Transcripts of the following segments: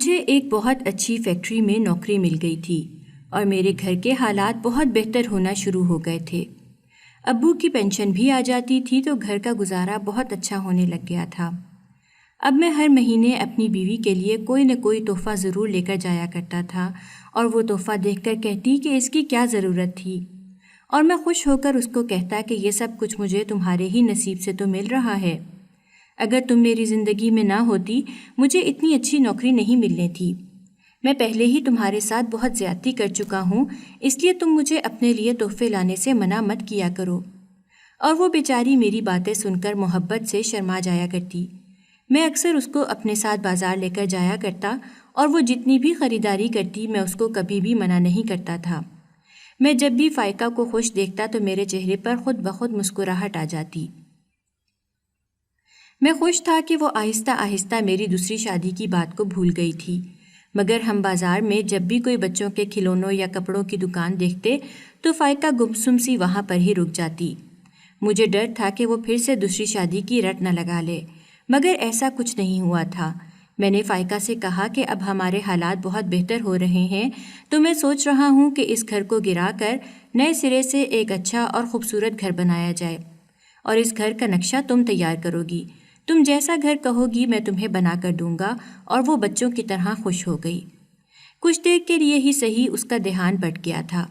مجھے ایک بہت اچھی فیکٹری میں نوکری مل گئی تھی اور میرے گھر کے حالات بہت بہتر ہونا شروع ہو گئے تھے۔ ابو کی پینشن بھی آ جاتی تھی تو گھر کا گزارا بہت اچھا ہونے لگ گیا تھا۔ اب میں ہر مہینے اپنی بیوی کے لیے کوئی نہ کوئی تحفہ ضرور لے کر جایا کرتا تھا اور وہ تحفہ دیکھ کر کہتی کہ اس کی کیا ضرورت تھی، اور میں خوش ہو کر اس کو کہتا کہ یہ سب کچھ مجھے تمہارے ہی نصیب سے تو مل رہا ہے۔ اگر تم میری زندگی میں نہ ہوتی مجھے اتنی اچھی نوکری نہیں ملنی تھی۔ میں پہلے ہی تمہارے ساتھ بہت زیادتی کر چکا ہوں، اس لیے تم مجھے اپنے لیے تحفے لانے سے منع مت کیا کرو۔ اور وہ بیچاری میری باتیں سن کر محبت سے شرما جایا کرتی۔ میں اکثر اس کو اپنے ساتھ بازار لے کر جایا کرتا اور وہ جتنی بھی خریداری کرتی میں اس کو کبھی بھی منع نہیں کرتا تھا۔ میں جب بھی فائقہ کو خوش دیکھتا تو میرے چہرے پر خود بخود مسکراہٹ آ جاتی۔ میں خوش تھا کہ وہ آہستہ آہستہ میری دوسری شادی کی بات کو بھول گئی تھی، مگر ہم بازار میں جب بھی کوئی بچوں کے کھلونوں یا کپڑوں کی دکان دیکھتے تو فائقہ گمسم سی وہاں پر ہی رک جاتی۔ مجھے ڈر تھا کہ وہ پھر سے دوسری شادی کی رٹ نہ لگا لے، مگر ایسا کچھ نہیں ہوا تھا۔ میں نے فائقہ سے کہا کہ اب ہمارے حالات بہت بہتر ہو رہے ہیں تو میں سوچ رہا ہوں کہ اس گھر کو گرا کر نئے سرے سے ایک اچھا اور خوبصورت گھر بنایا جائے، اور اس گھر کا نقشہ تم تیار کرو گی۔ تم جیسا گھر کہو گی میں تمہیں بنا کر دوں گا۔ اور وہ بچوں کی طرح خوش ہو گئی۔ کچھ دیر کے لیے ہی صحیح اس کا دھیان بٹ گیا تھا۔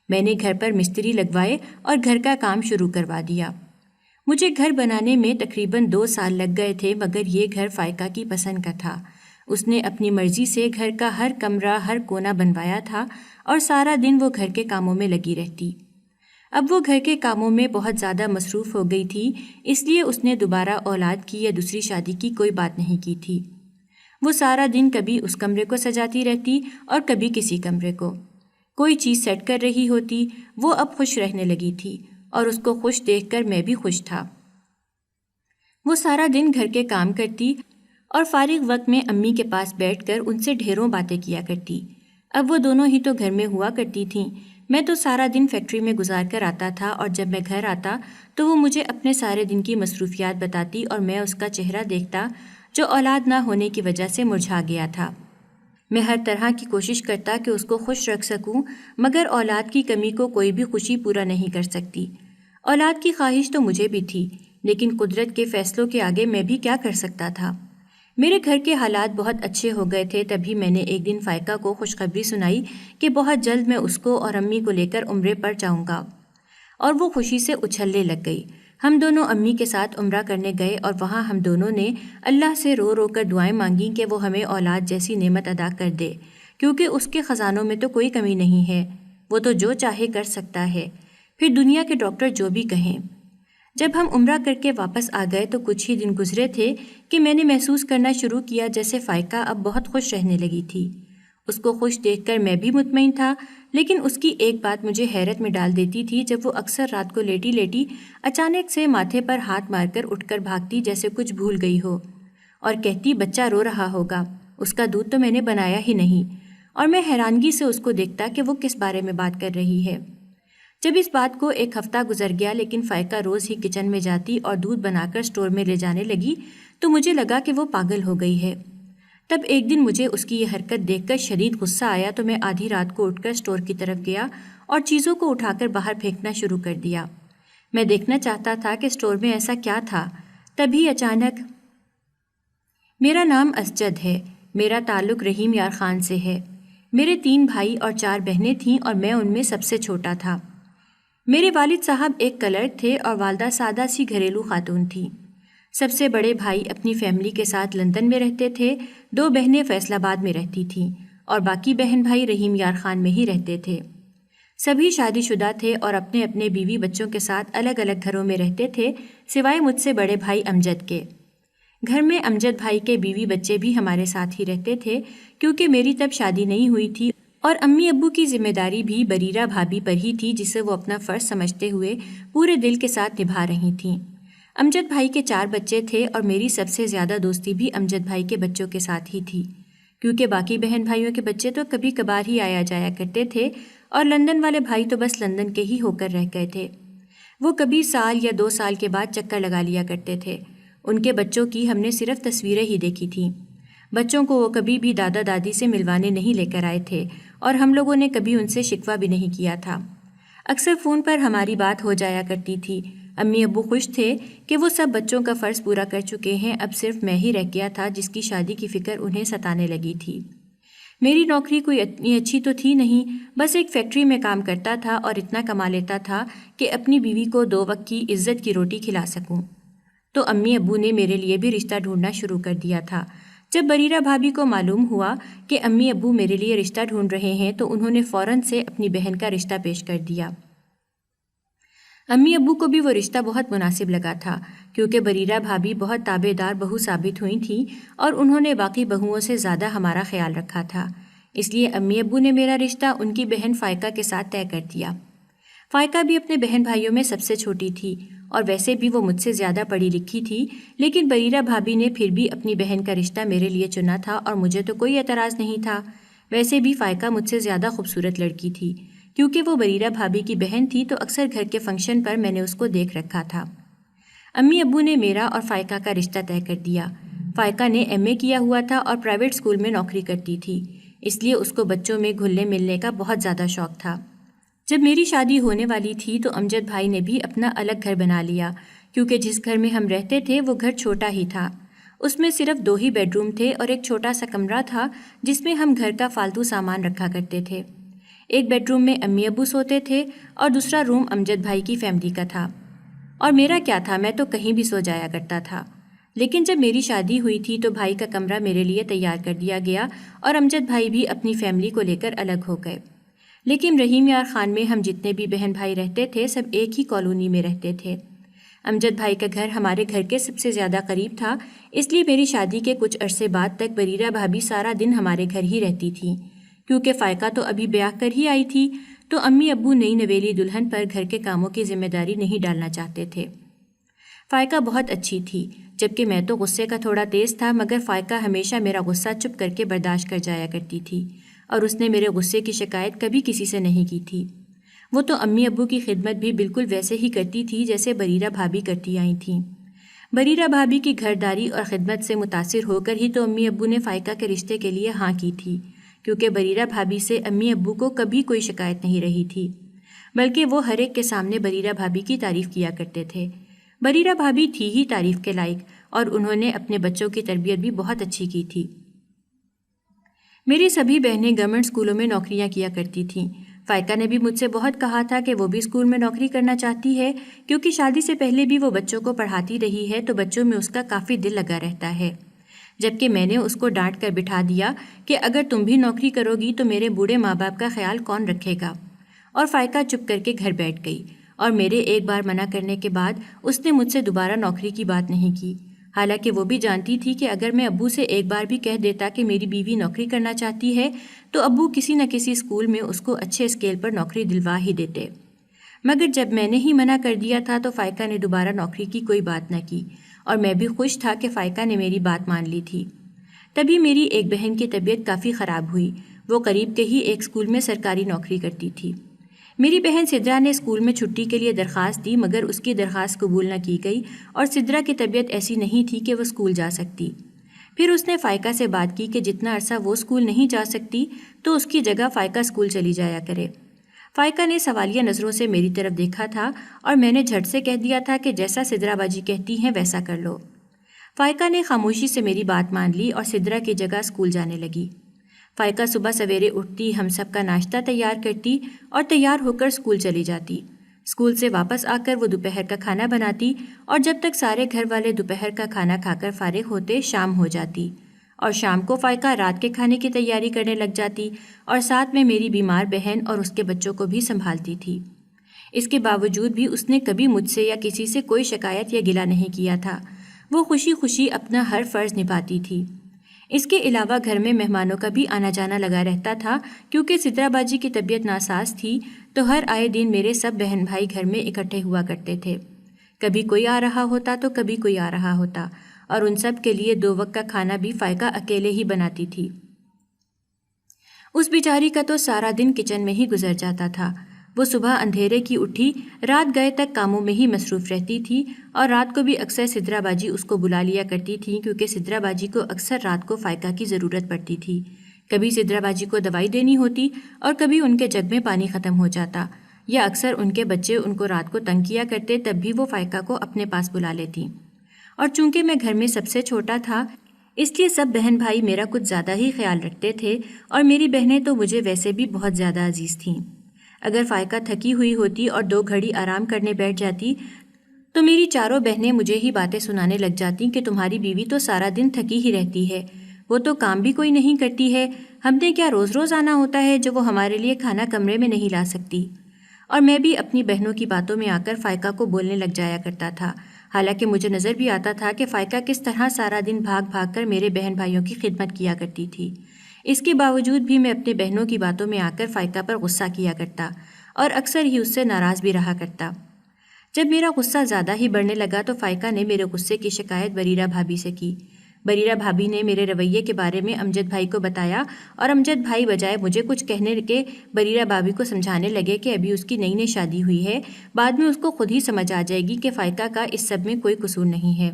میں نے گھر پر مستری لگوائے اور گھر کا کام شروع کروا دیا۔ مجھے گھر بنانے میں تقریباً 2 سال لگ گئے تھے، مگر یہ گھر فائقہ کی پسند کا تھا۔ اس نے اپنی مرضی سے گھر کا ہر کمرہ ہر کونا بنوایا تھا اور سارا دن وہ گھر کے کاموں میں لگی رہتی۔ اب وہ گھر کے کاموں میں بہت زیادہ مصروف ہو گئی تھی، اس لیے اس نے دوبارہ اولاد کی یا دوسری شادی کی کوئی بات نہیں کی تھی۔ وہ سارا دن کبھی اس کمرے کو سجاتی رہتی اور کبھی کسی کمرے کو۔ کوئی چیز سیٹ کر رہی ہوتی۔ وہ اب خوش رہنے لگی تھی اور اس کو خوش دیکھ کر میں بھی خوش تھا۔ وہ سارا دن گھر کے کام کرتی اور فارغ وقت میں امی کے پاس بیٹھ کر ان سے ڈھیروں باتیں کیا کرتی۔ اب وہ دونوں ہی تو گھر میں ہوا کرتی تھیں۔ میں تو سارا دن فیکٹری میں گزار کر آتا تھا اور جب میں گھر آتا تو وہ مجھے اپنے سارے دن کی مصروفیات بتاتی اور میں اس کا چہرہ دیکھتا جو اولاد نہ ہونے کی وجہ سے مرجھا گیا تھا۔ میں ہر طرح کی کوشش کرتا کہ اس کو خوش رکھ سکوں، مگر اولاد کی کمی کو کوئی بھی خوشی پورا نہیں کر سکتی۔ اولاد کی خواہش تو مجھے بھی تھی، لیکن قدرت کے فیصلوں کے آگے میں بھی کیا کر سکتا تھا۔ میرے گھر کے حالات بہت اچھے ہو گئے تھے، تبھی میں نے ایک دن فائقہ کو خوشخبری سنائی کہ بہت جلد میں اس کو اور امی کو لے کر عمرے پر جاؤں گا، اور وہ خوشی سے اچھلنے لگ گئی۔ ہم دونوں امی کے ساتھ عمرہ کرنے گئے اور وہاں ہم دونوں نے اللہ سے رو رو کر دعائیں مانگیں کہ وہ ہمیں اولاد جیسی نعمت عطا کر دے، کیونکہ اس کے خزانوں میں تو کوئی کمی نہیں ہے، وہ تو جو چاہے کر سکتا ہے، پھر دنیا کے ڈاکٹر جو بھی کہیں۔ جب ہم عمرہ کر کے واپس آ گئے تو کچھ ہی دن گزرے تھے کہ میں نے محسوس کرنا شروع کیا جیسے فائقہ اب بہت خوش رہنے لگی تھی۔ اس کو خوش دیکھ کر میں بھی مطمئن تھا، لیکن اس کی ایک بات مجھے حیرت میں ڈال دیتی تھی۔ جب وہ اکثر رات کو لیٹی لیٹی اچانک سے ماتھے پر ہاتھ مار کر اٹھ کر بھاگتی جیسے کچھ بھول گئی ہو، اور کہتی بچہ رو رہا ہوگا، اس کا دودھ تو میں نے بنایا ہی نہیں، اور میں حیرانگی سے اس کو دیکھتا کہ وہ کس بارے میں بات کر رہی ہے۔ جب اس بات کو 1 ہفتہ گزر گیا لیکن فائقہ روز ہی کچن میں جاتی اور دودھ بنا کر اسٹور میں لے جانے لگی تو مجھے لگا کہ وہ پاگل ہو گئی ہے۔ تب ایک دن مجھے اس کی یہ حرکت دیکھ کر شدید غصہ آیا تو میں آدھی رات کو اٹھ کر اسٹور کی طرف گیا اور چیزوں کو اٹھا کر باہر پھینکنا شروع کر دیا۔ میں دیکھنا چاہتا تھا کہ اسٹور میں ایسا کیا تھا۔ تبھی اچانک میرا نام اسجد ہے، میرا تعلق رحیم یار خان سے ہے۔ میرے 3 بھائی اور 4 بہنیں تھیں اور میں ان میں سب سے چھوٹا تھا۔ میرے والد صاحب ایک کلرک تھے اور والدہ سادہ سی گھریلو خاتون تھی۔ سب سے بڑے بھائی اپنی فیملی کے ساتھ لندن میں رہتے تھے، 2 بہنیں فیصل آباد میں رہتی تھیں اور باقی بہن بھائی رحیم یار خان میں ہی رہتے تھے۔ سبھی شادی شدہ تھے اور اپنے اپنے بیوی بچوں کے ساتھ الگ الگ گھروں میں رہتے تھے، سوائے مجھ سے بڑے بھائی امجد کے۔ گھر میں امجد بھائی کے بیوی بچے بھی ہمارے ساتھ ہی رہتے تھے، کیونکہ میری تب شادی نہیں ہوئی تھی اور امی ابو کی ذمہ داری بھی بریرہ بھابھی پر ہی تھی، جسے وہ اپنا فرض سمجھتے ہوئے پورے دل کے ساتھ نبھا رہی تھیں۔ امجد بھائی کے 4 بچے تھے اور میری سب سے زیادہ دوستی بھی امجد بھائی کے بچوں کے ساتھ ہی تھی، کیونکہ باقی بہن بھائیوں کے بچے تو کبھی کبھار ہی آیا جایا کرتے تھے اور لندن والے بھائی تو بس لندن کے ہی ہو کر رہ گئے تھے۔ وہ کبھی سال یا 2 سال کے بعد چکر لگا لیا کرتے تھے۔ ان کے بچوں کی ہم نے صرف تصویریں ہی دیکھی تھیں۔ بچوں کو وہ کبھی بھی دادا دادی سے ملوانے نہیں لے کر آئے تھے اور ہم لوگوں نے کبھی ان سے شکوہ بھی نہیں کیا تھا۔ اکثر فون پر ہماری بات ہو جایا کرتی تھی۔ امی ابو خوش تھے کہ وہ سب بچوں کا فرض پورا کر چکے ہیں، اب صرف میں ہی رہ گیا تھا جس کی شادی کی فکر انہیں ستانے لگی تھی۔ میری نوکری کوئی اتنی اچھی تو تھی نہیں، بس ایک فیکٹری میں کام کرتا تھا اور اتنا کما لیتا تھا کہ اپنی بیوی کو 2 وقت کی عزت کی روٹی کھلا سکوں۔ تو امی ابو نے میرے لیے بھی رشتہ ڈھونڈنا شروع کر دیا تھا۔ جب بریرہ بھابھی کو معلوم ہوا کہ امی ابو میرے لیے رشتہ ڈھونڈ رہے ہیں تو انہوں نے فوراً سے اپنی بہن کا رشتہ پیش کر دیا۔ امی ابو کو بھی وہ رشتہ بہت مناسب لگا تھا، کیونکہ بریرہ بھابھی بہت تابع دار بہو ثابت ہوئی تھیں اور انہوں نے باقی بہوؤں سے زیادہ ہمارا خیال رکھا تھا۔ اس لیے امی ابو نے میرا رشتہ ان کی بہن فائقہ کے ساتھ طے کر دیا۔ فائقہ بھی اپنے بہن بھائیوں میں سب سے چھوٹی تھی اور ویسے بھی وہ مجھ سے زیادہ پڑھی لکھی تھی، لیکن بریرہ بھابھی نے پھر بھی اپنی بہن کا رشتہ میرے لیے چنا تھا اور مجھے تو کوئی اعتراض نہیں تھا۔ ویسے بھی فائقہ مجھ سے زیادہ خوبصورت لڑکی تھی، کیونکہ وہ بریرہ بھابھی کی بہن تھی تو اکثر گھر کے فنکشن پر میں نے اس کو دیکھ رکھا تھا۔ امی ابو نے میرا اور فائقہ کا رشتہ طے کر دیا۔ فائقہ نے ایم اے کیا ہوا تھا اور پرائیویٹ اسکول میں نوکری کرتی تھی، اس لیے اس کو بچوں میں گھلنے ملنے کا بہت زیادہ شوق تھا۔ جب میری شادی ہونے والی تھی تو امجد بھائی نے بھی اپنا الگ گھر بنا لیا، کیونکہ جس گھر میں ہم رہتے تھے وہ گھر چھوٹا ہی تھا۔ اس میں صرف 2 ہی بیڈ روم تھے اور ایک چھوٹا سا کمرہ تھا جس میں ہم گھر کا فالتو سامان رکھا کرتے تھے۔ ایک بیڈ روم میں امی ابو سوتے تھے اور دوسرا روم امجد بھائی کی فیملی کا تھا، اور میرا کیا تھا، میں تو کہیں بھی سو جایا کرتا تھا۔ لیکن جب میری شادی ہوئی تھی تو بھائی کا کمرہ میرے لیے تیار کر دیا گیا اور امجد بھائی بھی اپنی فیملی کو لے کر الگ ہو گئے۔ لیکن رحیم یار خان میں ہم جتنے بھی بہن بھائی رہتے تھے سب ایک ہی کالونی میں رہتے تھے۔ امجد بھائی کا گھر ہمارے گھر کے سب سے زیادہ قریب تھا، اس لیے میری شادی کے کچھ عرصے بعد تک بریرہ بھابھی سارا دن ہمارے گھر ہی رہتی تھی۔ کیونکہ فائقہ تو ابھی بیاہ کر ہی آئی تھی تو امی ابو نئی نویلی دلہن پر گھر کے کاموں کی ذمہ داری نہیں ڈالنا چاہتے تھے۔ فائقہ بہت اچھی تھی، جبکہ میں تو غصے کا تھوڑا تیز تھا، مگر فائقہ ہمیشہ میرا غصہ چپ کر کے برداشت کر جایا کرتی تھی اور اس نے میرے غصے کی شکایت کبھی کسی سے نہیں کی تھی۔ وہ تو امی ابو کی خدمت بھی بالکل ویسے ہی کرتی تھی جیسے بریرہ بھابھی کرتی آئی تھیں۔ بریرہ بھابھی کی گھرداری اور خدمت سے متاثر ہو کر ہی تو امی ابو نے فائقہ کے رشتے کے لیے ہاں کی تھی، کیونکہ بریرہ بھابھی سے امی ابو کو کبھی کوئی شکایت نہیں رہی تھی، بلکہ وہ ہر ایک کے سامنے بریرہ بھابھی کی تعریف کیا کرتے تھے۔ بریرہ بھابھی تھی ہی تعریف کے لائق اور انہوں نے اپنے بچوں کی تربیت بھی بہت اچھی کی تھی۔ میری سبھی بہنیں گورنمنٹ اسکولوں میں نوکریاں کیا کرتی تھیں۔ فائقہ نے بھی مجھ سے بہت کہا تھا کہ وہ بھی اسکول میں نوکری کرنا چاہتی ہے، کیونکہ شادی سے پہلے بھی وہ بچوں کو پڑھاتی رہی ہے تو بچوں میں اس کا کافی دل لگا رہتا ہے۔ جبکہ میں نے اس کو ڈانٹ کر بٹھا دیا کہ اگر تم بھی نوکری کرو گی تو میرے بوڑھے ماں باپ کا خیال کون رکھے گا، اور فائقہ چپ کر کے گھر بیٹھ گئی اور میرے ایک بار منع کرنے کے بعد اس نے مجھ سے دوبارہ نوکری کی بات نہیں کی، حالانکہ وہ بھی جانتی تھی کہ اگر میں ابو سے ایک بار بھی کہہ دیتا کہ میری بیوی نوکری کرنا چاہتی ہے تو ابو کسی نہ کسی اسکول میں اس کو اچھے اسکیل پر نوکری دلوا ہی دیتے۔ مگر جب میں نے ہی منع کر دیا تھا تو فائقہ نے دوبارہ نوکری کی کوئی بات نہ کی، اور میں بھی خوش تھا کہ فائقہ نے میری بات مان لی تھی۔ تبھی میری ایک بہن کی طبیعت کافی خراب ہوئی، وہ قریب کے ہی ایک اسکول میں سرکاری نوکری کرتی تھی۔ میری بہن سدرا نے اسکول میں چھٹی کے لیے درخواست دی، مگر اس کی درخواست قبول نہ کی گئی اور سدرا کی طبیعت ایسی نہیں تھی کہ وہ اسکول جا سکتی۔ پھر اس نے فائقہ سے بات کی کہ جتنا عرصہ وہ اسکول نہیں جا سکتی تو اس کی جگہ فائقہ اسکول چلی جایا کرے۔ فائقہ نے سوالیہ نظروں سے میری طرف دیکھا تھا اور میں نے جھٹ سے کہہ دیا تھا کہ جیسا سدرا باجی کہتی ہیں ویسا کر لو۔ فائقہ نے خاموشی سے میری بات مان لی اور سدرا کی جگہ اسکول جانے لگی۔ فائقہ صبح سویرے اٹھتی، ہم سب کا ناشتہ تیار کرتی اور تیار ہو کر اسکول چلی جاتی۔ اسکول سے واپس آ کر وہ دوپہر کا کھانا بناتی اور جب تک سارے گھر والے دوپہر کا کھانا کھا کر فارغ ہوتے شام ہو جاتی، اور شام کو فائقہ رات کے کھانے کی تیاری کرنے لگ جاتی اور ساتھ میں میری بیمار بہن اور اس کے بچوں کو بھی سنبھالتی تھی۔ اس کے باوجود بھی اس نے کبھی مجھ سے یا کسی سے کوئی شکایت یا گلہ نہیں کیا تھا، وہ خوشی خوشی اپنا ہر فرض نبھاتی تھی۔ اس کے علاوہ گھر میں مہمانوں کا بھی آنا جانا لگا رہتا تھا، کیونکہ سدرا باجی کی طبیعت ناساز تھی تو ہر آئے دن میرے سب بہن بھائی گھر میں اکٹھے ہوا کرتے تھے۔ کبھی کوئی آ رہا ہوتا تو کبھی کوئی آ رہا ہوتا، اور ان سب کے لیے 2 وقت کا کھانا بھی فائقہ اکیلے ہی بناتی تھی۔ اس بیچاری کا تو سارا دن کچن میں ہی گزر جاتا تھا۔ وہ صبح اندھیرے کی اٹھی رات گئے تک کاموں میں ہی مصروف رہتی تھی، اور رات کو بھی اکثر سدرا باجی اس کو بلا لیا کرتی تھی، کیونکہ سدرا باجی کو اکثر رات کو فائقہ کی ضرورت پڑتی تھی۔ کبھی سدرا باجی کو دوائی دینی ہوتی اور کبھی ان کے جگ میں پانی ختم ہو جاتا، یا اکثر ان کے بچے ان کو رات کو تنگ کیا کرتے، تب بھی وہ فائقہ کو اپنے پاس بلا لیتی۔ اور چونکہ میں گھر میں سب سے چھوٹا تھا، اس لیے سب بہن بھائی میرا کچھ زیادہ ہی خیال رکھتے تھے، اور میری بہنیں تو مجھے ویسے بھی بہت زیادہ عزیز تھیں۔ اگر فائقہ تھکی ہوئی ہوتی اور 2 گھڑی آرام کرنے بیٹھ جاتی تو میری چاروں بہنیں مجھے ہی باتیں سنانے لگ جاتی کہ تمہاری بیوی تو سارا دن تھکی ہی رہتی ہے، وہ تو کام بھی کوئی نہیں کرتی ہے، ہم نے کیا روز روز آنا ہوتا ہے جو وہ ہمارے لیے کھانا کمرے میں نہیں لا سکتی۔ اور میں بھی اپنی بہنوں کی باتوں میں آ کر فائقہ کو بولنے لگ جایا کرتا تھا، حالانکہ مجھے نظر بھی آتا تھا کہ فائقہ کس طرح سارا دن بھاگ بھاگ کر میرے بہن بھائیوں کی خدمت کیا کرتی تھی۔ اس کے باوجود بھی میں اپنے بہنوں کی باتوں میں آ کر فائقہ پر غصہ کیا کرتا اور اکثر ہی اس سے ناراض بھی رہا کرتا۔ جب میرا غصہ زیادہ ہی بڑھنے لگا تو فائقہ نے میرے غصے کی شکایت بریرہ بھابھی سے کی۔ بریرہ بھابھی نے میرے رویے کے بارے میں امجد بھائی کو بتایا، اور امجد بھائی بجائے مجھے کچھ کہنے کے بریرہ بھابھی کو سمجھانے لگے کہ ابھی اس کی نئی نئی شادی ہوئی ہے، بعد میں اس کو خود ہی سمجھ آ جائے گی کہ فائقہ کا اس سب میں کوئی قصور نہیں ہے۔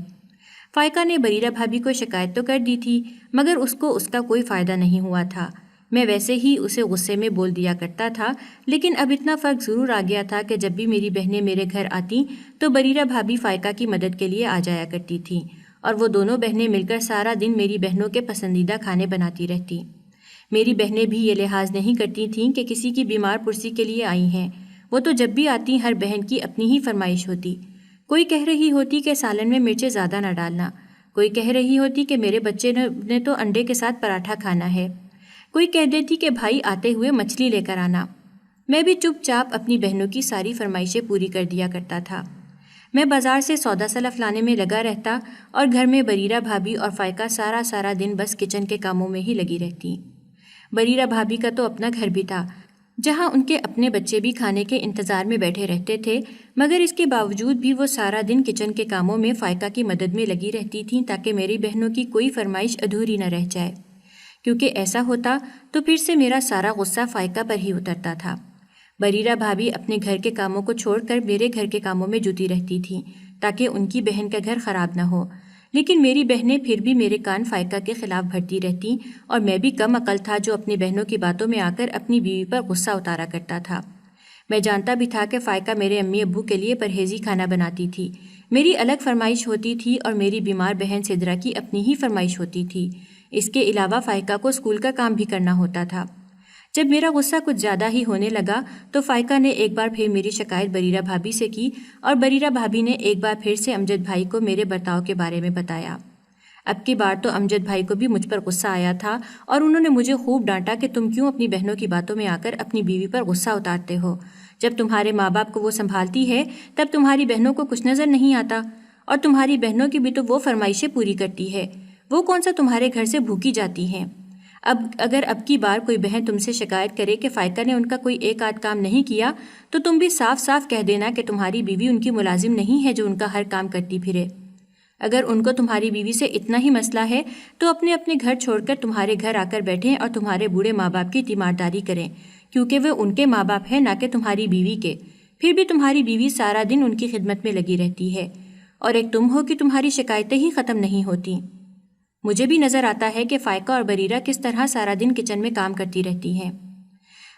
فائقہ نے بریرہ بھابھی کو شکایت تو کر دی تھی، مگر اس کو اس کا کوئی فائدہ نہیں ہوا تھا۔ میں ویسے ہی اسے غصے میں بول دیا کرتا تھا، لیکن اب اتنا فرق ضرور آ گیا تھا کہ جب بھی میری بہنیں میرے گھر آتیں تو بریرہ بھابھی فائقہ کی مدد کے لیے آ جایا کرتی تھیں، اور وہ دونوں بہنیں مل کر سارا دن میری بہنوں کے پسندیدہ کھانے بناتی رہتی۔ میری بہنیں بھی یہ لحاظ نہیں کرتی تھیں کہ کسی کی بیمار پرسی کے لیے آئی ہیں، وہ تو جب بھی آتی ہر بہن کی اپنی ہی فرمائش ہوتی۔ کوئی کہہ رہی ہوتی کہ سالن میں مرچیں زیادہ نہ ڈالنا، کوئی کہہ رہی ہوتی کہ میرے بچے نے تو انڈے کے ساتھ پراٹھا کھانا ہے، کوئی کہہ دیتی کہ بھائی آتے ہوئے مچھلی لے کر آنا۔ میں بھی چپ چاپ اپنی بہنوں کی ساری فرمائشیں پوری کر دیا کرتا تھا۔ میں بازار سے سودا سلف لانے میں لگا رہتا، اور گھر میں بریرہ بھابھی اور فائقہ سارا دن بس کچن کے کاموں میں ہی لگی رہتی۔ بریرہ بھابھی کا تو اپنا گھر بھی تھا، جہاں ان کے اپنے بچے بھی کھانے کے انتظار میں بیٹھے رہتے تھے، مگر اس کے باوجود بھی وہ سارا دن کچن کے کاموں میں فائقہ کی مدد میں لگی رہتی تھیں تاکہ میری بہنوں کی کوئی فرمائش ادھوری نہ رہ جائے، کیونکہ ایسا ہوتا تو پھر سے میرا سارا غصہ فائقہ پر ہی اترتا تھا۔ بریرہ بھابھی اپنے گھر کے کاموں کو چھوڑ کر میرے گھر کے کاموں میں جٹی رہتی تھیں تاکہ ان کی بہن کا گھر خراب نہ ہو، لیکن میری بہنیں پھر بھی میرے کان فائقہ کے خلاف بھرتی رہتیں، اور میں بھی کم عقل تھا جو اپنی بہنوں کی باتوں میں آ کر اپنی بیوی پر غصہ اتارا کرتا تھا۔ میں جانتا بھی تھا کہ فائقہ میرے امی ابو کے لیے پرہیزی کھانا بناتی تھی، میری الگ فرمائش ہوتی تھی، اور میری بیمار بہن سدرا کی اپنی ہی فرمائش ہوتی تھی۔ اس کے علاوہ فائقہ کو اسکول کا کام بھی کرنا ہوتا تھا۔ جب میرا غصہ کچھ زیادہ ہی ہونے لگا تو فائقہ نے ایک بار پھر میری شکایت بریرہ بھابھی سے کی، اور بریرہ بھابھی نے ایک بار پھر سے امجد بھائی کو میرے برتاؤ کے بارے میں بتایا۔ اب کی بار تو امجد بھائی کو بھی مجھ پر غصہ آیا تھا، اور انہوں نے مجھے خوب ڈانٹا کہ تم کیوں اپنی بہنوں کی باتوں میں آ کر اپنی بیوی پر غصہ اتارتے ہو؟ جب تمہارے ماں باپ کو وہ سنبھالتی ہے تب تمہاری بہنوں کو کچھ نظر نہیں آتا، اور تمہاری بہنوں کی بھی تو وہ فرمائشیں پوری کرتی ہے، وہ کون سا تمہارے گھر سے بھوکی جاتی ہیں؟ اگر اب کی بار کوئی بہن تم سے شکایت کرے کہ فائقہ نے ان کا کوئی ایک آدھ کام نہیں کیا تو تم بھی صاف صاف کہہ دینا کہ تمہاری بیوی ان کی ملازم نہیں ہے جو ان کا ہر کام کرتی پھرے۔ اگر ان کو تمہاری بیوی سے اتنا ہی مسئلہ ہے تو اپنے اپنے گھر چھوڑ کر تمہارے گھر آ کر بیٹھیں اور تمہارے بوڑھے ماں باپ کی تیمارداری کریں، کیونکہ وہ ان کے ماں باپ ہیں نہ کہ تمہاری بیوی کے۔ پھر بھی تمہاری بیوی سارا دن ان کی خدمت میں لگی رہتی ہے، اور ایک تم ہو کہ تمہاری شکایتیں ہی ختم نہیں ہوتی۔ مجھے بھی نظر آتا ہے کہ فائقہ اور بریرہ کس طرح سارا دن کچن میں کام کرتی رہتی ہیں۔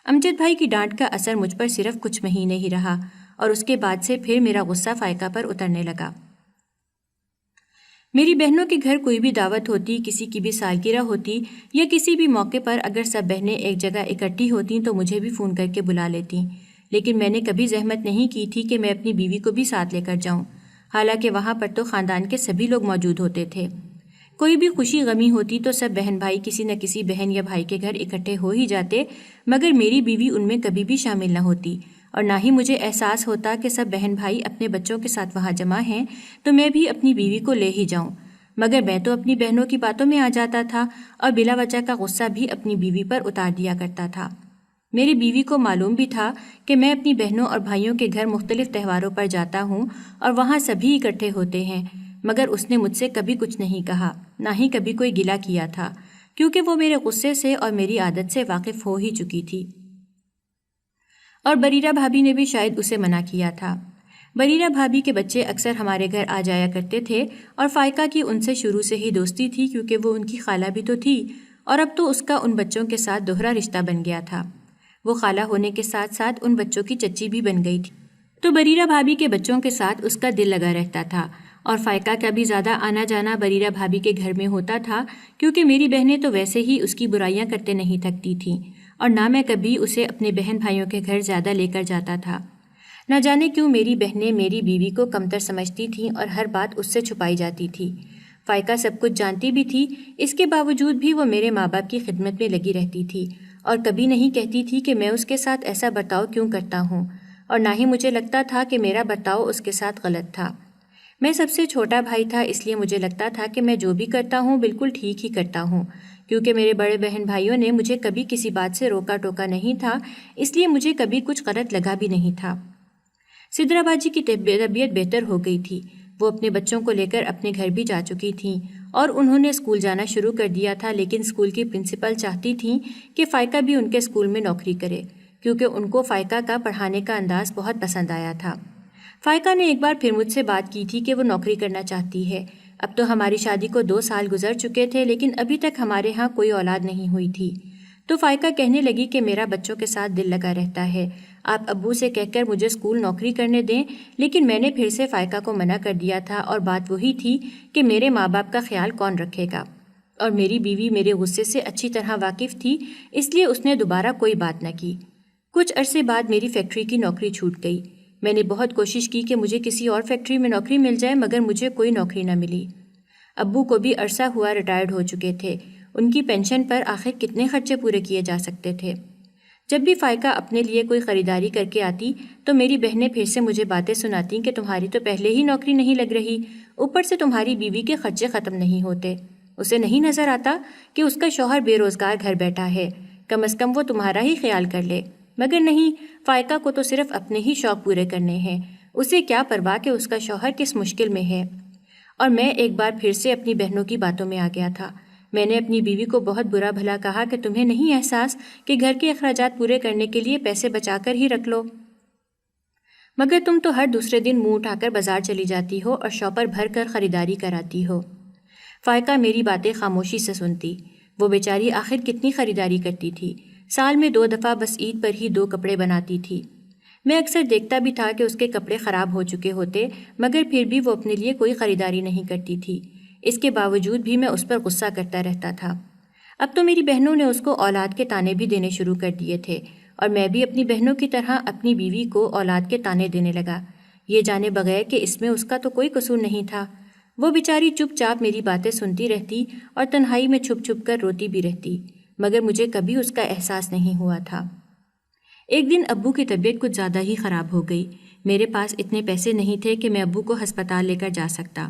امجد بھائی کی ڈانٹ کا اثر مجھ پر صرف کچھ مہینے ہی رہا، اور اس کے بعد سے پھر میرا غصہ فائقہ پر اترنے لگا۔ میری بہنوں کے گھر کوئی بھی دعوت ہوتی، کسی کی بھی سالگرہ ہوتی، یا کسی بھی موقع پر اگر سب بہنیں ایک جگہ اکٹھی ہوتیں تو مجھے بھی فون کر کے بلا لیتیں، لیکن میں نے کبھی زحمت نہیں کی تھی کہ میں اپنی بیوی کو بھی ساتھ لے کر جاؤں، حالانکہ وہاں پر تو خاندان کے سبھی لوگ موجود ہوتے تھے۔ کوئی بھی خوشی غمی ہوتی تو سب بہن بھائی کسی نہ کسی بہن یا بھائی کے گھر اکٹھے ہو ہی جاتے، مگر میری بیوی ان میں کبھی بھی شامل نہ ہوتی، اور نہ ہی مجھے احساس ہوتا کہ سب بہن بھائی اپنے بچوں کے ساتھ وہاں جمع ہیں تو میں بھی اپنی بیوی کو لے ہی جاؤں، مگر میں تو اپنی بہنوں کی باتوں میں آ جاتا تھا اور بلا وجہ کا غصہ بھی اپنی بیوی پر اتار دیا کرتا تھا۔ میری بیوی کو معلوم بھی تھا کہ میں اپنی بہنوں اور بھائیوں کے گھر مختلف تہواروں پر جاتا ہوں اور وہاں سبھی اکٹھے ہوتے ہیں، مگر اس نے مجھ سے کبھی کچھ نہیں کہا، نہ ہی کبھی کوئی گلہ کیا تھا، کیونکہ وہ میرے غصے سے اور میری عادت سے واقف ہو ہی چکی تھی۔ اور بریرہ بھابھی نے بھی شاید اسے منع کیا تھا۔ بریرہ بھابھی کے بچے اکثر ہمارے گھر آ جایا کرتے تھے اور فائقہ کی ان سے شروع سے ہی دوستی تھی کیونکہ وہ ان کی خالہ بھی تو تھی اور اب تو اس کا ان بچوں کے ساتھ دوہرا رشتہ بن گیا تھا۔ وہ خالہ ہونے کے ساتھ ساتھ ان بچوں کی چچی بھی بن گئی تھی، تو بریرہ بھابھی کے بچوں کے ساتھ اس کا دل لگا رہتا تھا اور فائقہ کا بھی زیادہ آنا جانا بریرہ بھابھی کے گھر میں ہوتا تھا کیونکہ میری بہنیں تو ویسے ہی اس کی برائیاں کرتے نہیں تھکتی تھیں اور نہ میں کبھی اسے اپنے بہن بھائیوں کے گھر زیادہ لے کر جاتا تھا۔ نہ جانے کیوں میری بہنیں میری بیوی کو کمتر سمجھتی تھیں اور ہر بات اس سے چھپائی جاتی تھی۔ فائقہ سب کچھ جانتی بھی تھی، اس کے باوجود بھی وہ میرے ماں باپ کی خدمت میں لگی رہتی تھی اور کبھی نہیں کہتی تھی کہ میں اس کے ساتھ ایسا برتاؤ کیوں کرتا ہوں، اور نہ ہی مجھے لگتا تھا کہ میرا برتاؤ اس کے ساتھ غلط تھا۔ میں سب سے چھوٹا بھائی تھا، اس لیے مجھے لگتا تھا کہ میں جو بھی کرتا ہوں بالکل ٹھیک ہی کرتا ہوں، کیونکہ میرے بڑے بہن بھائیوں نے مجھے کبھی کسی بات سے روکا ٹوکا نہیں تھا، اس لیے مجھے کبھی کچھ غلط لگا بھی نہیں تھا۔ سدرا باجی کی طبیعت بہتر ہو گئی تھی، وہ اپنے بچوں کو لے کر اپنے گھر بھی جا چکی تھیں اور انہوں نے اسکول جانا شروع کر دیا تھا، لیکن اسکول کی پرنسپل چاہتی تھیں کہ فائقہ بھی ان کے اسکول میں نوکری کرے کیونکہ ان کو فائقہ کا پڑھانے کا انداز بہت پسند آیا تھا۔ فائقہ نے ایک بار پھر مجھ سے بات کی تھی کہ وہ نوکری کرنا چاہتی ہے۔ اب تو ہماری شادی کو 2 سال گزر چکے تھے لیکن ابھی تک ہمارے ہاں کوئی اولاد نہیں ہوئی تھی، تو فائقہ کہنے لگی کہ میرا بچوں کے ساتھ دل لگا رہتا ہے، آپ ابو سے کہہ کر مجھے اسکول نوکری کرنے دیں، لیکن میں نے پھر سے فائقہ کو منع کر دیا تھا اور بات وہی تھی کہ میرے ماں باپ کا خیال کون رکھے گا، اور میری بیوی میرے غصے سے اچھی طرح واقف تھی، اس لیے اس نے دوبارہ کوئی بات نہ کی۔ کچھ عرصے بعد میری فیکٹری کی نوکری چھوٹ گئی۔ میں نے بہت کوشش کی کہ مجھے کسی اور فیکٹری میں نوکری مل جائے مگر مجھے کوئی نوکری نہ ملی۔ ابو کو بھی عرصہ ہوا ریٹائرڈ ہو چکے تھے، ان کی پینشن پر آخر کتنے خرچے پورے کیے جا سکتے تھے۔ جب بھی فائقہ اپنے لیے کوئی خریداری کر کے آتی تو میری بہنیں پھر سے مجھے باتیں سناتی کہ تمہاری تو پہلے ہی نوکری نہیں لگ رہی، اوپر سے تمہاری بیوی کے خرچے ختم نہیں ہوتے، اسے نہیں نظر آتا کہ اس کا شوہر بے روزگار گھر بیٹھا ہے، کم از کم وہ تمہارا ہی خیال کر لے۔ مگر نہیں، فائقہ کو تو صرف اپنے ہی شوق پورے کرنے ہیں، اسے کیا پرواہ کہ اس کا شوہر کس مشکل میں ہے۔ اور میں ایک بار پھر سے اپنی بہنوں کی باتوں میں آ گیا تھا۔ میں نے اپنی بیوی کو بہت برا بھلا کہا کہ تمہیں نہیں احساس کہ گھر کے اخراجات پورے کرنے کے لیے پیسے بچا کر ہی رکھ لو، مگر تم تو ہر دوسرے دن منہ اٹھا کر بازار چلی جاتی ہو اور شاپر بھر کر خریداری کراتی ہو۔ فائقہ میری باتیں خاموشی سے سنتی، وہ بیچاری آخر کتنی خریداری کرتی تھی، سال میں 2 دفعہ بس عید پر ہی 2 کپڑے بناتی تھی۔ میں اکثر دیکھتا بھی تھا کہ اس کے کپڑے خراب ہو چکے ہوتے مگر پھر بھی وہ اپنے لیے کوئی خریداری نہیں کرتی تھی، اس کے باوجود بھی میں اس پر غصہ کرتا رہتا تھا۔ اب تو میری بہنوں نے اس کو اولاد کے طعنے بھی دینے شروع کر دیے تھے اور میں بھی اپنی بہنوں کی طرح اپنی بیوی کو اولاد کے طعنے دینے لگا، یہ جانے بغیر کہ اس میں اس کا تو کوئی قصور نہیں تھا۔ وہ بیچاری چپ چاپ میری باتیں سنتی رہتی اور تنہائی میں چھپ چھپ کر روتی بھی رہتی، مگر مجھے کبھی اس کا احساس نہیں ہوا تھا۔ ایک دن ابو کی طبیعت کچھ زیادہ ہی خراب ہو گئی، میرے پاس اتنے پیسے نہیں تھے کہ میں ابو کو ہسپتال لے کر جا سکتا۔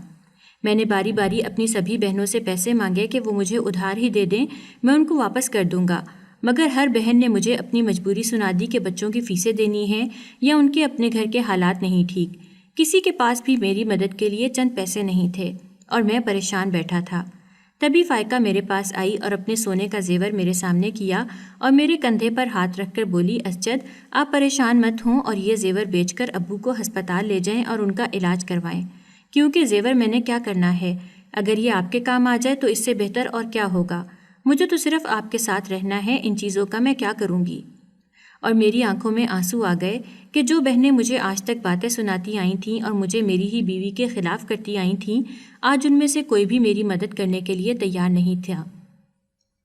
میں نے باری باری اپنی سبھی بہنوں سے پیسے مانگے کہ وہ مجھے ادھار ہی دے دیں، میں ان کو واپس کر دوں گا، مگر ہر بہن نے مجھے اپنی مجبوری سنا دی کہ بچوں کی فیسیں دینی ہیں یا ان کے اپنے گھر کے حالات نہیں ٹھیک، کسی کے پاس بھی میری مدد کے لیے چند پیسے نہیں تھے اور میں پریشان بیٹھا تھا۔ تبھی فائقہ میرے پاس آئی اور اپنے سونے کا زیور میرے سامنے کیا اور میرے کندھے پر ہاتھ رکھ کر بولی، اسجد آپ پریشان مت ہوں اور یہ زیور بیچ کر ابو کو ہسپتال لے جائیں اور ان کا علاج کروائیں، کیونکہ زیور میں نے کیا کرنا ہے، اگر یہ آپ کے کام آ جائے تو اس سے بہتر اور کیا ہوگا، مجھے تو صرف آپ کے ساتھ رہنا ہے، ان چیزوں کا میں کیا کروں گی۔ اور میری آنکھوں میں آنسو آ گئے کہ جو بہنیں مجھے آج تک باتیں سناتی آئی تھیں اور مجھے میری ہی بیوی کے خلاف کرتی آئی تھیں، آج ان میں سے کوئی بھی میری مدد کرنے کے لیے تیار نہیں تھا،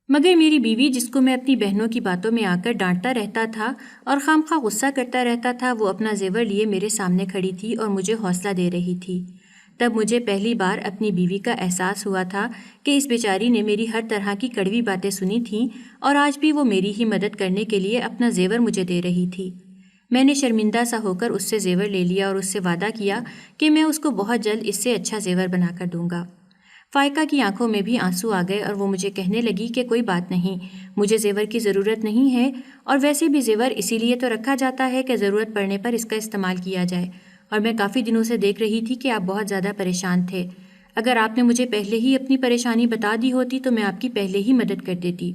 مگر میری بیوی جس کو میں اپنی بہنوں کی باتوں میں آ کر ڈانٹتا رہتا تھا اور خامخواہ غصہ کرتا رہتا تھا، وہ اپنا زیور لیے میرے سامنے کھڑی تھی اور مجھے حوصلہ دے رہی تھی۔ تب مجھے پہلی بار اپنی بیوی کا احساس ہوا تھا کہ اس بیچاری نے میری ہر طرح کی کڑوی باتیں سنی تھیں اور آج بھی وہ میری ہی مدد کرنے کے لیے اپنا زیور مجھے دے رہی تھی۔ میں نے شرمندہ سا ہو کر اس سے زیور لے لیا اور اس سے وعدہ کیا کہ میں اس کو بہت جلد اس سے اچھا زیور بنا کر دوں گا۔ فائقہ کی آنکھوں میں بھی آنسو آ گئے اور وہ مجھے کہنے لگی کہ کوئی بات نہیں، مجھے زیور کی ضرورت نہیں ہے، اور ویسے بھی زیور اسی لیے تو رکھا جاتا ہے کہ ضرورت پڑنے پر اس کا استعمال کیا جائے، اور میں کافی دنوں سے دیکھ رہی تھی کہ آپ بہت زیادہ پریشان تھے، اگر آپ نے مجھے پہلے ہی اپنی پریشانی بتا دی ہوتی تو میں آپ کی پہلے ہی مدد کر دیتی۔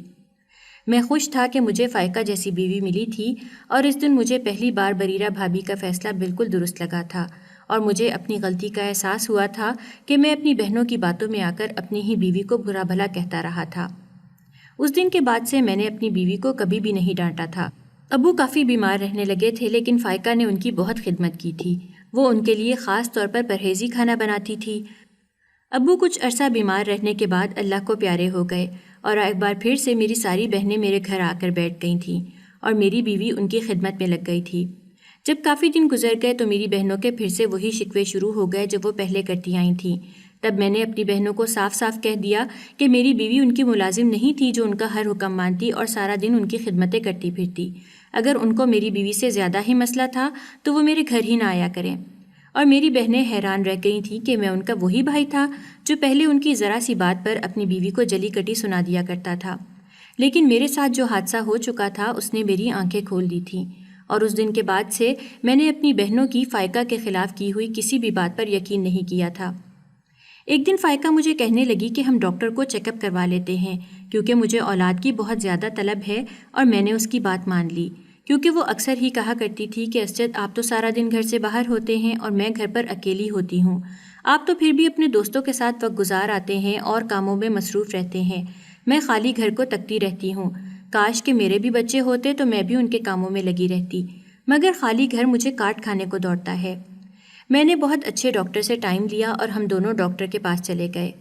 میں خوش تھا کہ مجھے فائقہ جیسی بیوی ملی تھی، اور اس دن مجھے پہلی بار بریرہ بھابھی کا فیصلہ بالکل درست لگا تھا، اور مجھے اپنی غلطی کا احساس ہوا تھا کہ میں اپنی بہنوں کی باتوں میں آ کر اپنی ہی بیوی کو برا بھلا کہتا رہا تھا۔ اس دن کے بعد سے میں نے اپنی بیوی کو کبھی بھی نہیں ڈانٹا تھا۔ ابو کافی بیمار رہنے لگے تھے، لیکن فائقہ نے ان کی بہت خدمت کی تھی۔ وہ ان کے لیے خاص طور پر پرہیزی کھانا بناتی تھی۔ ابو کچھ عرصہ بیمار رہنے کے بعد اللہ کو پیارے ہو گئے، اور ایک بار پھر سے میری ساری بہنیں میرے گھر آ کر بیٹھ گئی تھیں، اور میری بیوی ان کی خدمت میں لگ گئی تھی۔ جب کافی دن گزر گئے تو میری بہنوں کے پھر سے وہی شکوے شروع ہو گئے جو وہ پہلے کرتی آئی تھیں۔ تب میں نے اپنی بہنوں کو صاف صاف کہہ دیا کہ میری بیوی ان کی ملازم نہیں تھی جو ان کا ہر حکم مانتی اور سارا دن ان کی خدمتیں کرتی پھرتی۔ اگر ان کو میری بیوی سے زیادہ ہی مسئلہ تھا تو وہ میرے گھر ہی نہ آیا کریں۔ اور میری بہنیں حیران رہ گئی تھیں کہ میں ان کا وہی بھائی تھا جو پہلے ان کی ذرا سی بات پر اپنی بیوی کو جلی کٹی سنا دیا کرتا تھا۔ لیکن میرے ساتھ جو حادثہ ہو چکا تھا اس نے میری آنکھیں کھول دی تھیں، اور اس دن کے بعد سے میں نے اپنی بہنوں کی فائقہ کے خلاف کی ہوئی کسی بھی بات پر یقین نہیں کیا تھا۔ ایک دن فائقہ مجھے کہنے لگی کہ ہم ڈاکٹر کو چیک اپ کروا لیتے ہیں، کیونکہ مجھے اولاد کی بہت زیادہ طلب ہے، اور میں نے اس کی بات مان لی، کیونکہ وہ اکثر ہی کہا کرتی تھی کہ اسجد آپ تو سارا دن گھر سے باہر ہوتے ہیں اور میں گھر پر اکیلی ہوتی ہوں، آپ تو پھر بھی اپنے دوستوں کے ساتھ وقت گزار آتے ہیں اور کاموں میں مصروف رہتے ہیں، میں خالی گھر کو تکتی رہتی ہوں، کاش کہ میرے بھی بچے ہوتے تو میں بھی ان کے کاموں میں لگی رہتی، مگر خالی گھر مجھے کاٹ کھانے کو دوڑتا ہے۔ میں نے بہت اچھے ڈاکٹر سے ٹائم لیا اور ہم دونوں ڈاکٹر کے پاس چلے گئے۔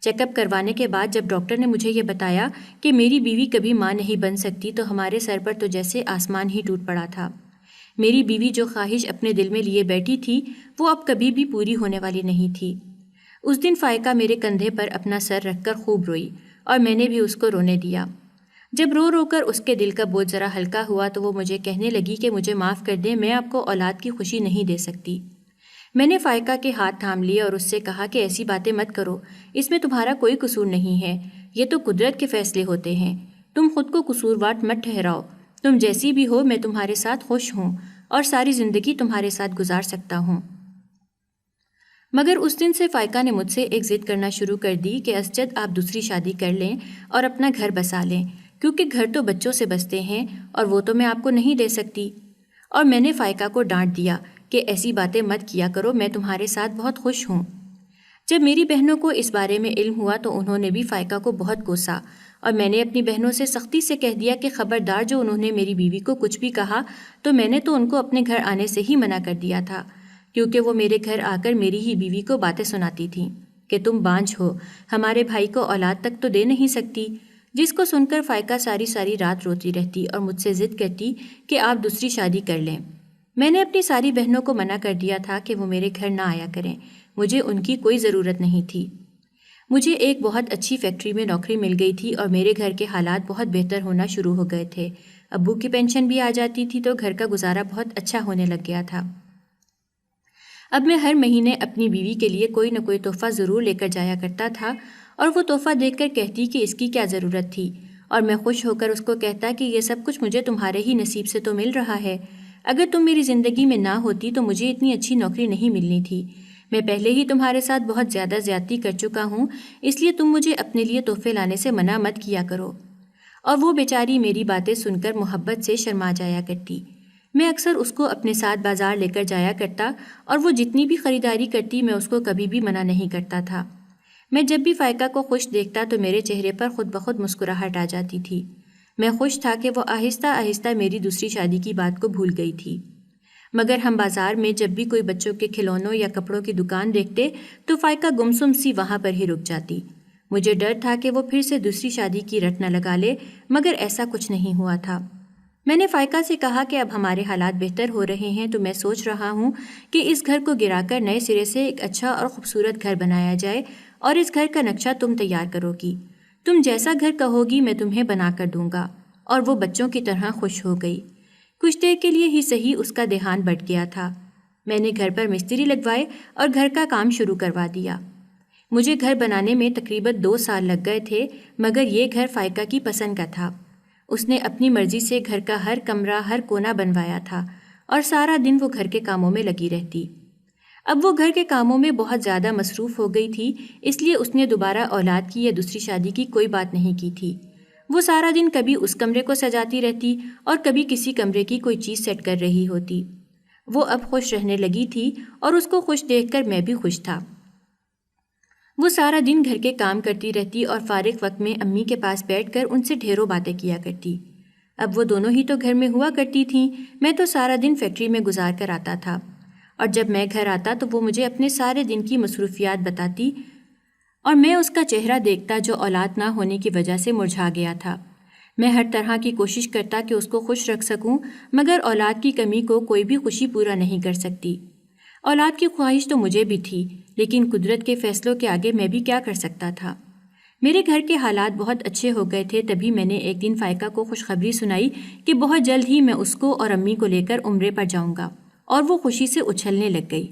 چیک اپ کروانے کے بعد جب ڈاکٹر نے مجھے یہ بتایا کہ میری بیوی کبھی ماں نہیں بن سکتی تو ہمارے سر پر تو جیسے آسمان ہی ٹوٹ پڑا تھا۔ میری بیوی جو خواہش اپنے دل میں لیے بیٹھی تھی وہ اب کبھی بھی پوری ہونے والی نہیں تھی۔ اس دن فائقہ میرے کندھے پر اپنا سر رکھ کر خوب روئی، اور میں نے بھی اس کو رونے دیا۔ جب رو رو کر اس کے دل کا بوجھ ذرا ہلکا ہوا تو وہ مجھے کہنے لگی کہ مجھے معاف کر دیں، میں آپ کو اولاد کی خوشی نہیں دے سکتی۔ میں نے فائقہ کے ہاتھ تھام لیے اور اس سے کہا کہ ایسی باتیں مت کرو، اس میں تمہارا کوئی قصور نہیں ہے، یہ تو قدرت کے فیصلے ہوتے ہیں، تم خود کو قصوروار مت ٹھہراؤ، تم جیسی بھی ہو میں تمہارے ساتھ خوش ہوں اور ساری زندگی تمہارے ساتھ گزار سکتا ہوں۔ مگر اس دن سے فائقہ نے مجھ سے ایک ضد کرنا شروع کر دی کہ اسجد آپ دوسری شادی کر لیں اور اپنا گھر بسا لیں، کیونکہ گھر تو بچوں سے بستے ہیں اور وہ تو میں آپ کو نہیں دے سکتی۔ اور میں نے فائقہ کو ڈانٹ دیا کہ ایسی باتیں مت کیا کرو، میں تمہارے ساتھ بہت خوش ہوں۔ جب میری بہنوں کو اس بارے میں علم ہوا تو انہوں نے بھی فائقہ کو بہت کوسا، اور میں نے اپنی بہنوں سے سختی سے کہہ دیا کہ خبردار جو انہوں نے میری بیوی کو کچھ بھی کہا تو میں نے تو ان کو اپنے گھر آنے سے ہی منع کر دیا تھا، کیونکہ وہ میرے گھر آ کر میری ہی بیوی کو باتیں سناتی تھیں کہ تم بانجھ ہو، ہمارے بھائی کو اولاد تک تو دے نہیں سکتی، جس کو سن کر فائقہ ساری ساری رات روتی رہتی اور مجھ سے ضد کرتی کہ آپ دوسری شادی کر لیں۔ میں نے اپنی ساری بہنوں کو منع کر دیا تھا کہ وہ میرے گھر نہ آیا کریں، مجھے ان کی کوئی ضرورت نہیں تھی۔ مجھے ایک بہت اچھی فیکٹری میں نوکری مل گئی تھی اور میرے گھر کے حالات بہت بہتر ہونا شروع ہو گئے تھے، ابو کی پینشن بھی آ جاتی تھی تو گھر کا گزارا بہت اچھا ہونے لگ گیا تھا۔ اب میں ہر مہینے اپنی بیوی کے لیے کوئی نہ کوئی تحفہ ضرور لے کر جایا کرتا تھا، اور وہ تحفہ دیکھ کر کہتی کہ اس کی کیا ضرورت تھی، اور میں خوش ہو کر اس کو کہتا کہ یہ سب کچھ مجھے تمہارے ہی نصیب سے تو مل رہا ہے، اگر تم میری زندگی میں نہ ہوتی تو مجھے اتنی اچھی نوکری نہیں ملنی تھی، میں پہلے ہی تمہارے ساتھ بہت زیادہ زیادتی کر چکا ہوں، اس لیے تم مجھے اپنے لیے تحفے لانے سے منع مت کیا کرو۔ اور وہ بیچاری میری باتیں سن کر محبت سے شرما جایا کرتی۔ میں اکثر اس کو اپنے ساتھ بازار لے کر جایا کرتا اور وہ جتنی بھی خریداری کرتی میں اس کو کبھی بھی منع نہیں کرتا تھا۔ میں جب بھی فائقہ کو خوش دیکھتا تو میرے چہرے پر خود بخود مسکراہٹ آ جاتی تھی۔ میں خوش تھا کہ وہ آہستہ آہستہ میری دوسری شادی کی بات کو بھول گئی تھی۔ مگر ہم بازار میں جب بھی کوئی بچوں کے کھلونوں یا کپڑوں کی دکان دیکھتے تو فائقہ گمسم سی وہاں پر ہی رک جاتی۔ مجھے ڈر تھا کہ وہ پھر سے دوسری شادی کی رٹ نہ لگا لے، مگر ایسا کچھ نہیں ہوا تھا۔ میں نے فائقہ سے کہا کہ اب ہمارے حالات بہتر ہو رہے ہیں تو میں سوچ رہا ہوں کہ اس گھر کو گرا کر نئے سرے سے ایک اچھا اور خوبصورت گھر بنایا جائے، اور اس گھر کا نقشہ تم تیار کرو گی، تم جیسا گھر کہو گی میں تمہیں بنا کر دوں گا۔ اور وہ بچوں کی طرح خوش ہو گئی۔ کچھ دیر کے لیے ہی صحیح اس کا دھیان بٹ گیا تھا۔ میں نے گھر پر مستری لگوائے اور گھر کا کام شروع کروا دیا۔ مجھے گھر بنانے میں تقریباً 2 سال لگ گئے تھے، مگر یہ گھر فائقہ کی پسند کا تھا۔ اس نے اپنی مرضی سے گھر کا ہر کمرہ ہر کونا بنوایا تھا، اور سارا دن وہ گھر کے کاموں میں لگی رہتی۔ اب وہ گھر کے کاموں میں بہت زیادہ مصروف ہو گئی تھی، اس لیے اس نے دوبارہ اولاد کی یا دوسری شادی کی کوئی بات نہیں کی تھی۔ وہ سارا دن کبھی اس کمرے کو سجاتی رہتی اور کبھی کسی کمرے کی کوئی چیز سیٹ کر رہی ہوتی۔ وہ اب خوش رہنے لگی تھی اور اس کو خوش دیکھ کر میں بھی خوش تھا۔ وہ سارا دن گھر کے کام کرتی رہتی اور فارغ وقت میں امی کے پاس بیٹھ کر ان سے ڈھیروں باتیں کیا کرتی۔ اب وہ دونوں ہی تو گھر میں ہوا کرتی تھیں، میں تو سارا دن فیکٹری میں گزار کر آتا تھا، اور جب میں گھر آتا تو وہ مجھے اپنے سارے دن کی مصروفیات بتاتی اور میں اس کا چہرہ دیکھتا جو اولاد نہ ہونے کی وجہ سے مرجھا گیا تھا۔ میں ہر طرح کی کوشش کرتا کہ اس کو خوش رکھ سکوں، مگر اولاد کی کمی کو کوئی بھی خوشی پورا نہیں کر سکتی۔ اولاد کی خواہش تو مجھے بھی تھی، لیکن قدرت کے فیصلوں کے آگے میں بھی کیا کر سکتا تھا۔ میرے گھر کے حالات بہت اچھے ہو گئے تھے، تبھی میں نے ایک دن فائقہ کو خوشخبری سنائی کہ بہت جلد ہی میں اس کو اور امی کو لے کر عمرے پر جاؤں گا، اور وہ خوشی سے اچھلنے لگ گئی۔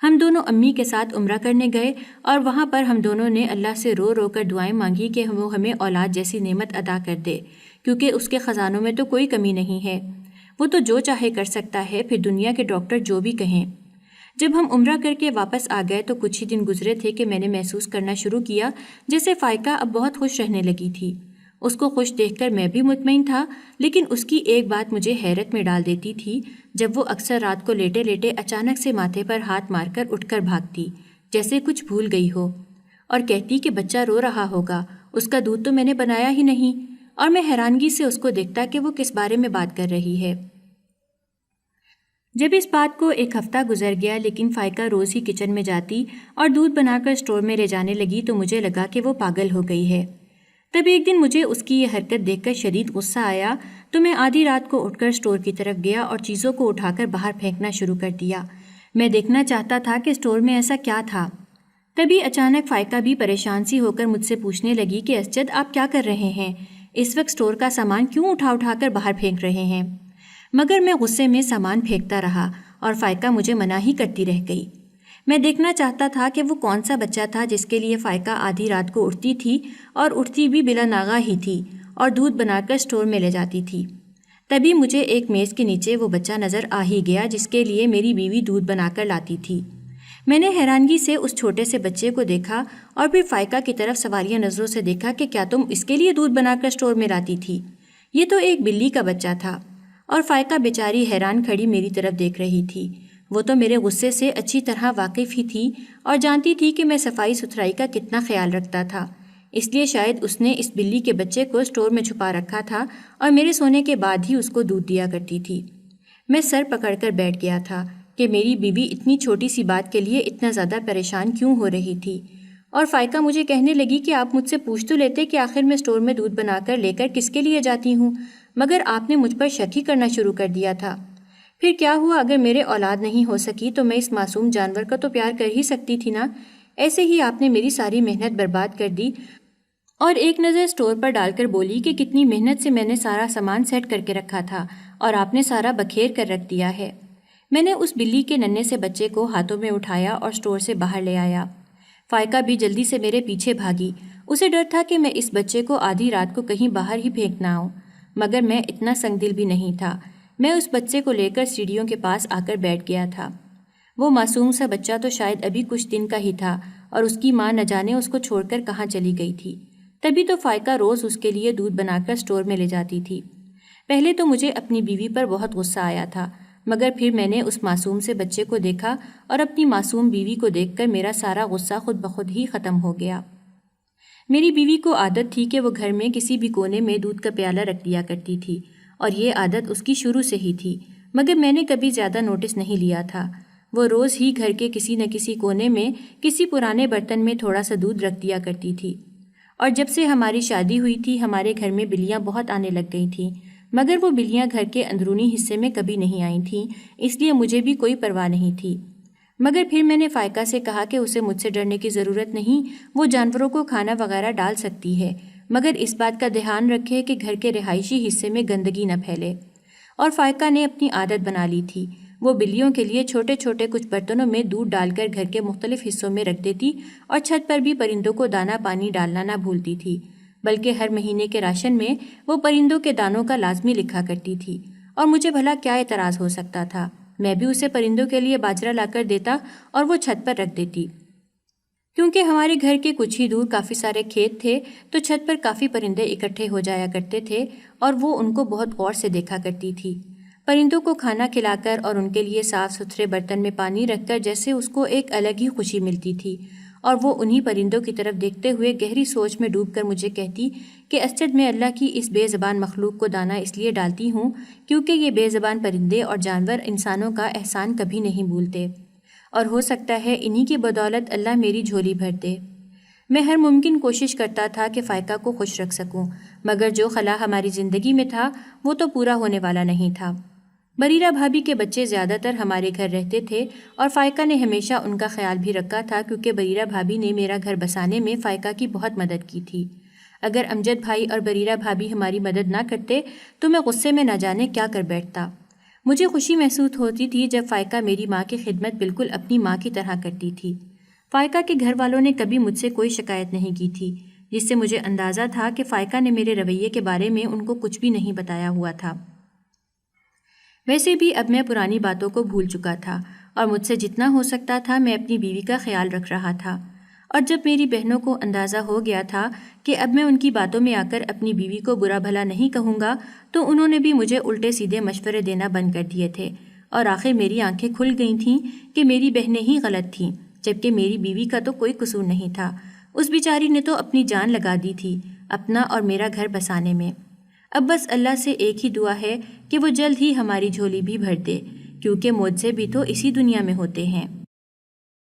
ہم دونوں امی کے ساتھ عمرہ کرنے گئے اور وہاں پر ہم دونوں نے اللہ سے رو رو کر دعائیں مانگی کہ وہ ہمیں اولاد جیسی نعمت عطا کر دے، کیونکہ اس کے خزانوں میں تو کوئی کمی نہیں ہے، وہ تو جو چاہے کر سکتا ہے، پھر دنیا کے ڈاکٹر جو بھی کہیں۔ جب ہم عمرہ کر کے واپس آ گئے تو کچھ ہی دن گزرے تھے کہ میں نے محسوس کرنا شروع کیا جیسے فائقہ اب بہت خوش رہنے لگی تھی۔ اس کو خوش دیکھ کر میں بھی مطمئن تھا، لیکن اس کی ایک بات مجھے حیرت میں ڈال دیتی تھی، جب وہ اکثر رات کو لیٹے لیٹے اچانک سے ماتھے پر ہاتھ مار کر اٹھ کر بھاگتی، جیسے کچھ بھول گئی ہو، اور کہتی کہ بچہ رو رہا ہوگا، اس کا دودھ تو میں نے بنایا ہی نہیں، اور میں حیرانگی سے اس کو دیکھتا کہ وہ کس بارے میں بات کر رہی ہے۔ جب اس بات کو ایک ہفتہ گزر گیا لیکن فائقہ روز ہی کچن میں جاتی اور دودھ بنا کر اسٹور میں لے جانے لگی تو مجھے لگا کہ وہ پاگل ہو گئی ہے۔ تب ایک دن مجھے اس کی یہ حرکت دیکھ کر شدید غصہ آیا تو میں آدھی رات کو اٹھ کر اسٹور کی طرف گیا اور چیزوں کو اٹھا کر باہر پھینکنا شروع کر دیا۔ میں دیکھنا چاہتا تھا کہ اسٹور میں ایسا کیا تھا۔ تبھی اچانک فائقہ بھی پریشان سی ہو کر مجھ سے پوچھنے لگی کہ اسجد آپ کیا کر رہے ہیں؟ اس وقت اسٹور کا سامان کیوں اٹھا اٹھا کر باہر پھینک رہے ہیں؟ مگر میں غصے میں سامان پھینکتا رہا اور فائقہ مجھے منع ہی کرتی رہ گئی۔ میں دیکھنا چاہتا تھا کہ وہ کون سا بچہ تھا جس کے لیے فائقہ آدھی رات کو اٹھتی تھی اور اٹھتی بھی بلا ناغہ ہی تھی اور دودھ بنا کر اسٹور میں لے جاتی تھی۔ تبھی مجھے ایک میز کے نیچے وہ بچہ نظر آ ہی گیا جس کے لیے میری بیوی دودھ بنا کر لاتی تھی۔ میں نے حیرانگی سے اس چھوٹے سے بچے کو دیکھا اور پھر فائقہ کی طرف سوالیہ نظروں سے دیکھا کہ کیا تم اس کے لیے دودھ بنا کر اسٹور میں لاتی تھی؟ یہ تو ایک بلی کا بچہ تھا، اور فائقہ بیچاری حیران کھڑی میری طرف دیکھ رہی تھی۔ وہ تو میرے غصے سے اچھی طرح واقف ہی تھی اور جانتی تھی کہ میں صفائی ستھرائی کا کتنا خیال رکھتا تھا، اس لیے شاید اس نے اس بلی کے بچے کو اسٹور میں چھپا رکھا تھا اور میرے سونے کے بعد ہی اس کو دودھ دیا کرتی تھی۔ میں سر پکڑ کر بیٹھ گیا تھا کہ میری بیوی اتنی چھوٹی سی بات کے لیے اتنا زیادہ پریشان کیوں ہو رہی تھی، اور فائقہ مجھے کہنے لگی کہ آپ مجھ سے پوچھ تو لیتے کہ آخر میں اسٹور میں دودھ بنا کر لے کر کس کے لیے جاتی ہوں، مگر آپ نے مجھ پر شک ہی کرنا شروع کر دیا تھا۔ پھر کیا ہوا، اگر میرے اولاد نہیں ہو سکی تو میں اس معصوم جانور کا تو پیار کر ہی سکتی تھی نا؟ ایسے ہی آپ نے میری ساری محنت برباد کر دی، اور ایک نظر اسٹور پر ڈال کر بولی کہ کتنی محنت سے میں نے سارا سامان سیٹ کر کے رکھا تھا اور آپ نے سارا بکھیر کر رکھ دیا ہے۔ میں نے اس بلی کے ننھے سے بچے کو ہاتھوں میں اٹھایا اور اسٹور سے باہر لے آیا۔ فائقہ بھی جلدی سے میرے پیچھے بھاگی، اسے ڈر تھا کہ میں اس بچے کو آدھی رات کو کہیں باہر ہی پھینک نہ آؤں، مگر میں اتنا سنگ دل بھی نہیں تھا۔ میں اس بچے کو لے کر سیڑھیوں کے پاس آ کر بیٹھ گیا تھا۔ وہ معصوم سا بچہ تو شاید ابھی کچھ دن کا ہی تھا اور اس کی ماں نہ جانے اس کو چھوڑ کر کہاں چلی گئی تھی۔ تبھی تو فائقہ روز اس کے لیے دودھ بنا کر اسٹور میں لے جاتی تھی۔ پہلے تو مجھے اپنی بیوی پر بہت غصہ آیا تھا، مگر پھر میں نے اس معصوم سے بچے کو دیکھا اور اپنی معصوم بیوی کو دیکھ کر میرا سارا غصہ خود بخود ہی ختم ہو گیا۔ میری بیوی کو عادت تھی کہ وہ گھر میں کسی بھی کونے میں دودھ کا پیالہ رکھ دیا کرتی تھی، اور یہ عادت اس کی شروع سے ہی تھی، مگر میں نے کبھی زیادہ نوٹس نہیں لیا تھا۔ وہ روز ہی گھر کے کسی نہ کسی کونے میں کسی پرانے برتن میں تھوڑا سا دودھ رکھ دیا کرتی تھی، اور جب سے ہماری شادی ہوئی تھی ہمارے گھر میں بلیاں بہت آنے لگ گئی تھیں، مگر وہ بلیاں گھر کے اندرونی حصے میں کبھی نہیں آئی تھیں، اس لیے مجھے بھی کوئی پرواہ نہیں تھی۔ مگر پھر میں نے فائقہ سے کہا کہ اسے مجھ سے ڈرنے کی ضرورت نہیں، وہ جانوروں کو کھانا وغیرہ ڈال سکتی ہے، مگر اس بات کا دھیان رکھے کہ گھر کے رہائشی حصے میں گندگی نہ پھیلے۔ اور فائقہ نے اپنی عادت بنا لی تھی، وہ بلیوں کے لیے چھوٹے چھوٹے کچھ برتنوں میں دودھ ڈال کر گھر کے مختلف حصوں میں رکھ دیتی اور چھت پر بھی پرندوں کو دانہ پانی ڈالنا نہ بھولتی تھی، بلکہ ہر مہینے کے راشن میں وہ پرندوں کے دانوں کا لازمی لکھا کرتی تھی، اور مجھے بھلا کیا اعتراض ہو سکتا تھا؟ میں بھی اسے پرندوں کے لیے باجرہ لا کر دیتا اور وہ چھت پر رکھ دیتی۔ کیونکہ ہمارے گھر کے کچھ ہی دور کافی سارے کھیت تھے تو چھت پر کافی پرندے اکٹھے ہو جایا کرتے تھے اور وہ ان کو بہت غور سے دیکھا کرتی تھی۔ پرندوں کو کھانا کھلا کر اور ان کے لیے صاف ستھرے برتن میں پانی رکھ کر جیسے اس کو ایک الگ ہی خوشی ملتی تھی، اور وہ انہی پرندوں کی طرف دیکھتے ہوئے گہری سوچ میں ڈوب کر مجھے کہتی کہ اسجد میں اللہ کی اس بے زبان مخلوق کو دانہ اس لیے ڈالتی ہوں کیونکہ یہ بے زبان پرندے اور جانور انسانوں کا احسان کبھی نہیں بھولتے، اور ہو سکتا ہے انہی کی بدولت اللہ میری جھولی بھر دے۔ میں ہر ممکن کوشش کرتا تھا کہ فائقہ کو خوش رکھ سکوں، مگر جو خلا ہماری زندگی میں تھا وہ تو پورا ہونے والا نہیں تھا۔ بریرہ بھابھی کے بچے زیادہ تر ہمارے گھر رہتے تھے اور فائقہ نے ہمیشہ ان کا خیال بھی رکھا تھا کیونکہ بریرہ بھابھی نے میرا گھر بسانے میں فائقہ کی بہت مدد کی تھی۔ اگر امجد بھائی اور بریرہ بھابھی ہماری مدد نہ کرتے تو میں غصے میں نہ جانے کیا کر بیٹھتا۔ مجھے خوشی محسوس ہوتی تھی جب فائقہ میری ماں کی خدمت بالکل اپنی ماں کی طرح کرتی تھی۔ فائقہ کے گھر والوں نے کبھی مجھ سے کوئی شکایت نہیں کی تھی، جس سے مجھے اندازہ تھا کہ فائقہ نے میرے رویے کے بارے میں ان کو کچھ بھی نہیں بتایا ہوا تھا۔ ویسے بھی اب میں پرانی باتوں کو بھول چکا تھا اور مجھ سے جتنا ہو سکتا تھا میں اپنی بیوی کا خیال رکھ رہا تھا، اور جب میری بہنوں کو اندازہ ہو گیا تھا کہ اب میں ان کی باتوں میں آ کر اپنی بیوی کو برا بھلا نہیں کہوں گا تو انہوں نے بھی مجھے الٹے سیدھے مشورے دینا بند کر دیے تھے، اور آخر میری آنکھیں کھل گئی تھیں کہ میری بہنیں ہی غلط تھیں جبکہ میری بیوی کا تو کوئی قصور نہیں تھا۔ اس بیچاری نے تو اپنی جان لگا دی تھی اپنا اور میرا گھر بسانے میں۔ اب بس اللہ سے ایک ہی دعا ہے کہ وہ جلد ہی ہماری جھولی بھی بھر دے، کیونکہ معجزے بھی تو اسی دنیا میں ہوتے ہیں۔